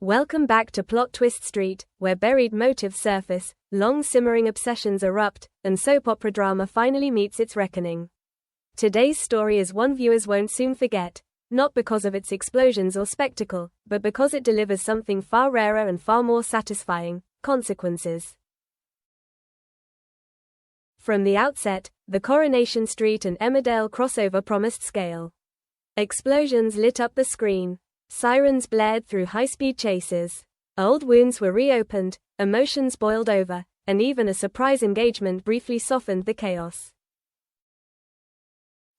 Welcome back to Plot Twist Street, where buried motives surface, long simmering obsessions erupt, and soap opera drama finally meets its reckoning. Today's story is one viewers won't soon forget, not because of its explosions or spectacle, but because it delivers something far rarer and far more satisfying: consequences. From the outset, the Coronation Street and Emmerdale crossover promised scale. Explosions lit up the screen. Sirens blared through high-speed chases. Old wounds were reopened, emotions boiled over, and even a surprise engagement briefly softened the chaos.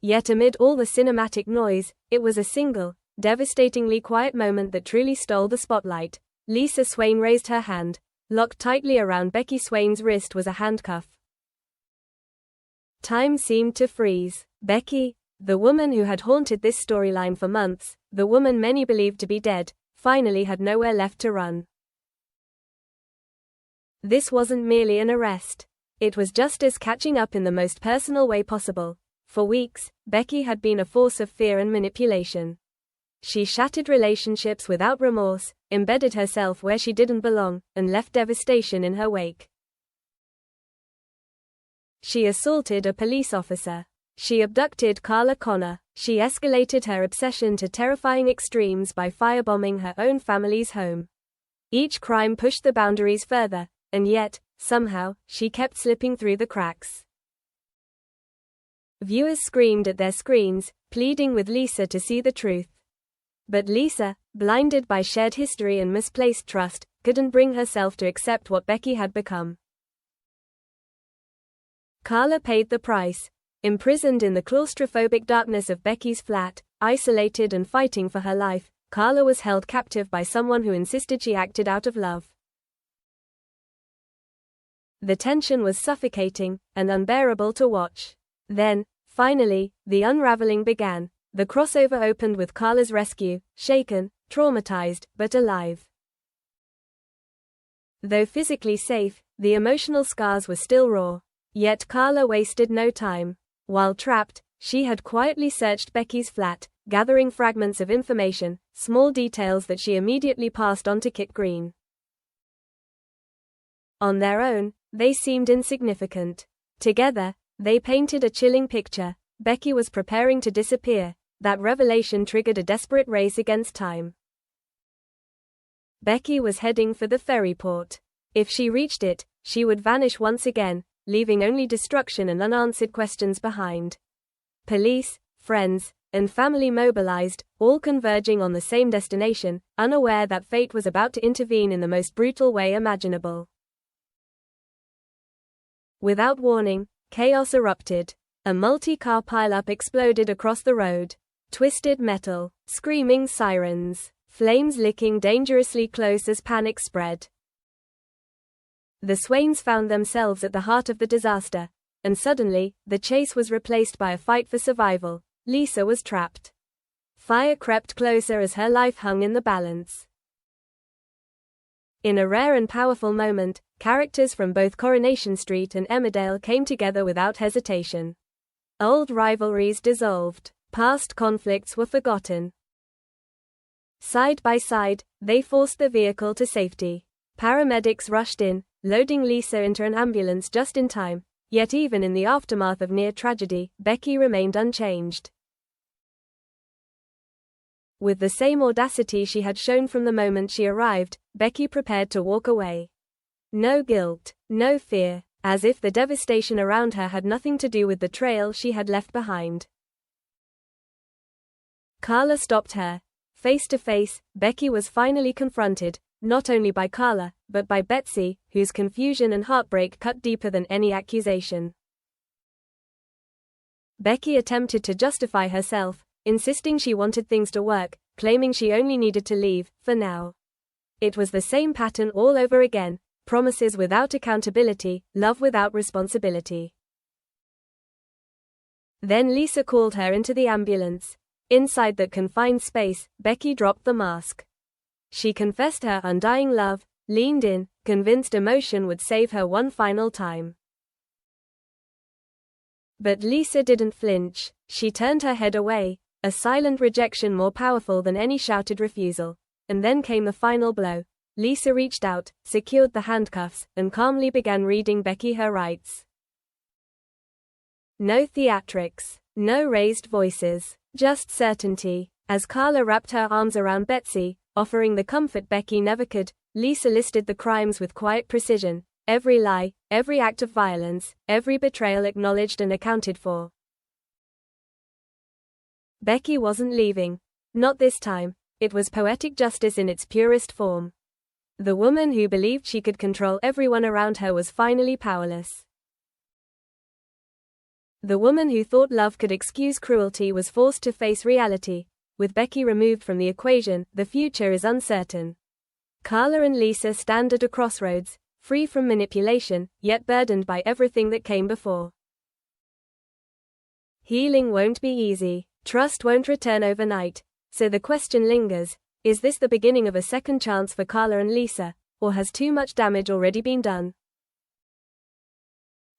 Yet amid all the cinematic noise, it was a single, devastatingly quiet moment that truly stole the spotlight. Lisa Swain raised her hand. Locked tightly around Becky Swain's wrist was a handcuff. Time seemed to freeze. Becky, the woman who had haunted this storyline for months, the woman many believed to be dead, finally had nowhere left to run. This wasn't merely an arrest. It was justice catching up in the most personal way possible. For weeks, Becky had been a force of fear and manipulation. She shattered relationships without remorse, embedded herself where she didn't belong, and left devastation in her wake. She assaulted a police officer. She abducted Carla Connor. She escalated her obsession to terrifying extremes by firebombing her own family's home. Each crime pushed the boundaries further, and yet, somehow, she kept slipping through the cracks. Viewers screamed at their screens, pleading with Lisa to see the truth. But Lisa, blinded by shared history and misplaced trust, couldn't bring herself to accept what Becky had become. Carla paid the price. Imprisoned in the claustrophobic darkness of Becky's flat, isolated and fighting for her life, Carla was held captive by someone who insisted she acted out of love. The tension was suffocating and unbearable to watch. Then, finally, the unraveling began. The crossover opened with Carla's rescue, shaken, traumatized, but alive. Though physically safe, the emotional scars were still raw. Yet Carla wasted no time. While trapped, she had quietly searched Becky's flat, gathering fragments of information, small details that she immediately passed on to Kit Green. On their own, they seemed insignificant. Together, they painted a chilling picture. Becky was preparing to disappear. That revelation triggered a desperate race against time. Becky was heading for the ferry port. If she reached it, she would vanish once again, leaving only destruction and unanswered questions behind. Police, friends, and family mobilized, all converging on the same destination, unaware that fate was about to intervene in the most brutal way imaginable. Without warning, chaos erupted. A multi-car pileup exploded across the road. Twisted metal, screaming sirens, flames licking dangerously close as panic spread. The Swains found themselves at the heart of the disaster, and suddenly, the chase was replaced by a fight for survival. Lisa was trapped. Fire crept closer as her life hung in the balance. In a rare and powerful moment, characters from both Coronation Street and Emmerdale came together without hesitation. Old rivalries dissolved. Past conflicts were forgotten. Side by side, they forced the vehicle to safety. Paramedics rushed in, loading Lisa into an ambulance just in time, yet even in the aftermath of near tragedy, Becky remained unchanged. With the same audacity she had shown from the moment she arrived, Becky prepared to walk away. No guilt, no fear, as if the devastation around her had nothing to do with the trail she had left behind. Carla stopped her. Face to face, Becky was finally confronted, not only by Carla, but by Betsy, whose confusion and heartbreak cut deeper than any accusation. Becky attempted to justify herself, insisting she wanted things to work, claiming she only needed to leave, for now. It was the same pattern all over again: promises without accountability, love without responsibility. Then Lisa called her into the ambulance. Inside that confined space, Becky dropped the mask. She confessed her undying love, leaned in, convinced emotion would save her one final time. But Lisa didn't flinch. She turned her head away, a silent rejection more powerful than any shouted refusal. and then came the final blow. Lisa reached out, secured the handcuffs, and calmly began reading Becky her rights. No theatrics, no raised voices, just certainty. As Carla wrapped her arms around Betsy, offering the comfort Becky never could, Lisa listed the crimes with quiet precision. Every lie, every act of violence, every betrayal acknowledged and accounted for. Becky wasn't leaving. Not this time. It was poetic justice in its purest form. The woman who believed she could control everyone around her was finally powerless. The woman who thought love could excuse cruelty was forced to face reality. With Becky removed from the equation, the future is uncertain. Carla and Lisa stand at a crossroads, free from manipulation, yet burdened by everything that came before. Healing won't be easy. Trust won't return overnight. So the question lingers, is this the beginning of a second chance for Carla and Lisa, or has too much damage already been done?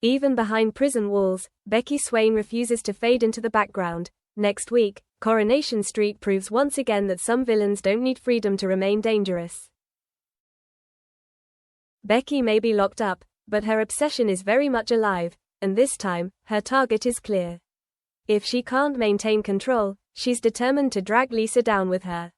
Even behind prison walls, Becky Swain refuses to fade into the background. Next week, Coronation Street proves once again that some villains don't need freedom to remain dangerous. Becky may be locked up, but her obsession is very much alive, and this time, her target is clear. If she can't maintain control, she's determined to drag Lisa down with her.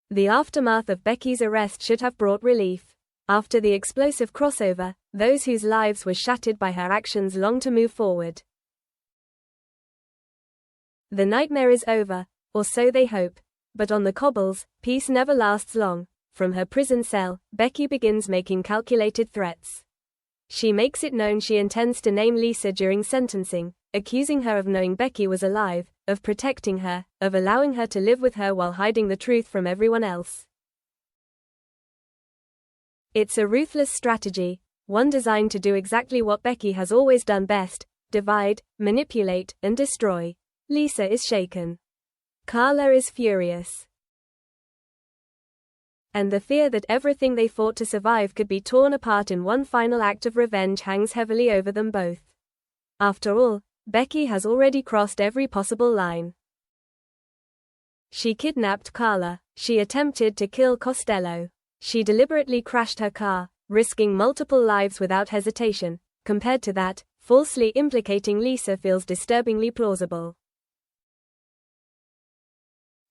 The aftermath of Becky's arrest should have brought relief. After the explosive crossover, those whose lives were shattered by her actions long to move forward. The nightmare is over, or so they hope. But on the cobbles, peace never lasts long. From her prison cell, Becky begins making calculated threats. She makes it known she intends to name Lisa during sentencing, accusing her of knowing Becky was alive, of protecting her, of allowing her to live with her while hiding the truth from everyone else. It's a ruthless strategy, one designed to do exactly what Becky has always done best: divide, manipulate, and destroy. Lisa is shaken. Carla is furious. And the fear that everything they fought to survive could be torn apart in one final act of revenge hangs heavily over them both. After all, Becky has already crossed every possible line. She kidnapped Carla. She attempted to kill Costello. She deliberately crashed her car, risking multiple lives without hesitation. Compared to that, falsely implicating Lisa feels disturbingly plausible.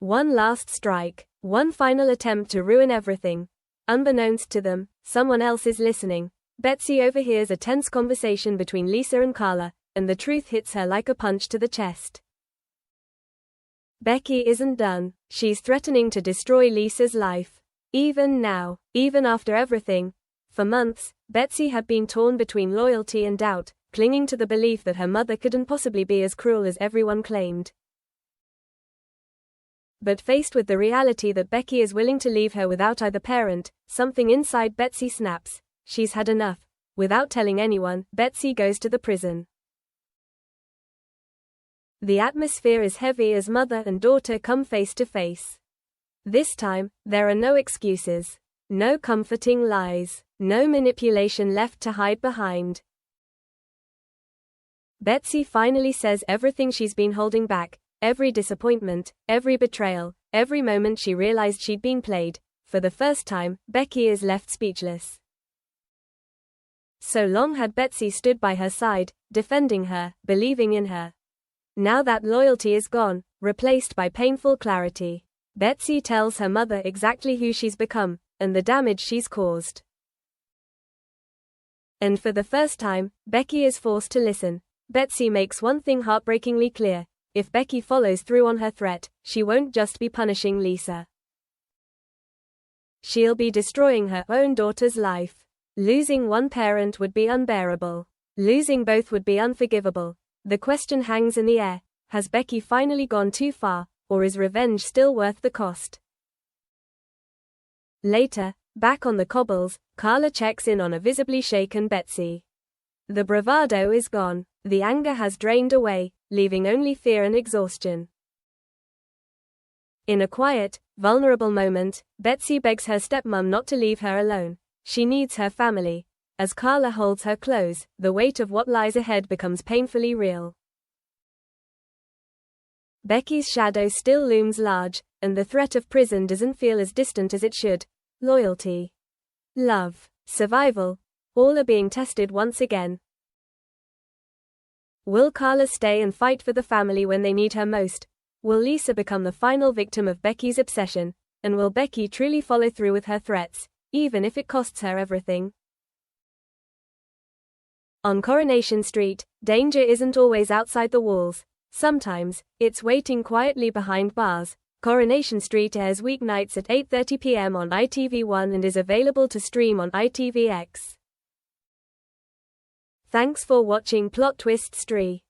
One last strike. One final attempt to ruin everything. Unbeknownst to them, someone else is listening. Betsy overhears a tense conversation between Lisa and Carla, and the truth hits her like a punch to the chest. Becky isn't done. She's threatening to destroy Lisa's life. Even now, even after everything. For months, Betsy had been torn between loyalty and doubt, clinging to the belief that her mother couldn't possibly be as cruel as everyone claimed. But faced with the reality that Becky is willing to leave her without either parent, something inside Betsy snaps. She's had enough. Without telling anyone, Betsy goes to the prison. The atmosphere is heavy as mother and daughter come face to face. This time, there are no excuses. No comforting lies. No manipulation left to hide behind. Betsy finally says everything she's been holding back. Every disappointment, every betrayal, every moment she realized she'd been played. For the first time, Becky is left speechless. So long had Betsy stood by her side, defending her, believing in her. Now that loyalty is gone, replaced by painful clarity. Betsy tells her mother exactly who she's become, and the damage she's caused. And for the first time, Becky is forced to listen. Betsy makes one thing heartbreakingly clear. If Becky follows through on her threat, she won't just be punishing Lisa. She'll be destroying her own daughter's life. Losing one parent would be unbearable. Losing both would be unforgivable. The question hangs in the air. Has Becky finally gone too far, or is revenge still worth the cost? Later, back on the cobbles, Carla checks in on a visibly shaken Betsy. The bravado is gone. The anger has drained away, leaving only fear and exhaustion. In a quiet, vulnerable moment, Betsy begs her stepmom not to leave her alone. She needs her family. As Carla holds her close, the weight of what lies ahead becomes painfully real. Becky's shadow still looms large, and the threat of prison doesn't feel as distant as it should. Loyalty, love, survival, all are being tested once again. Will Carla stay and fight for the family when they need her most? Will Lisa become the final victim of Becky's obsession? And will Becky truly follow through with her threats, even if it costs her everything? On Coronation Street, danger isn't always outside the walls. Sometimes, it's waiting quietly behind bars. Coronation Street airs weeknights at 8:30 p.m. on ITV1 and is available to stream on ITVX. Thanks for watching Plot Twists 3.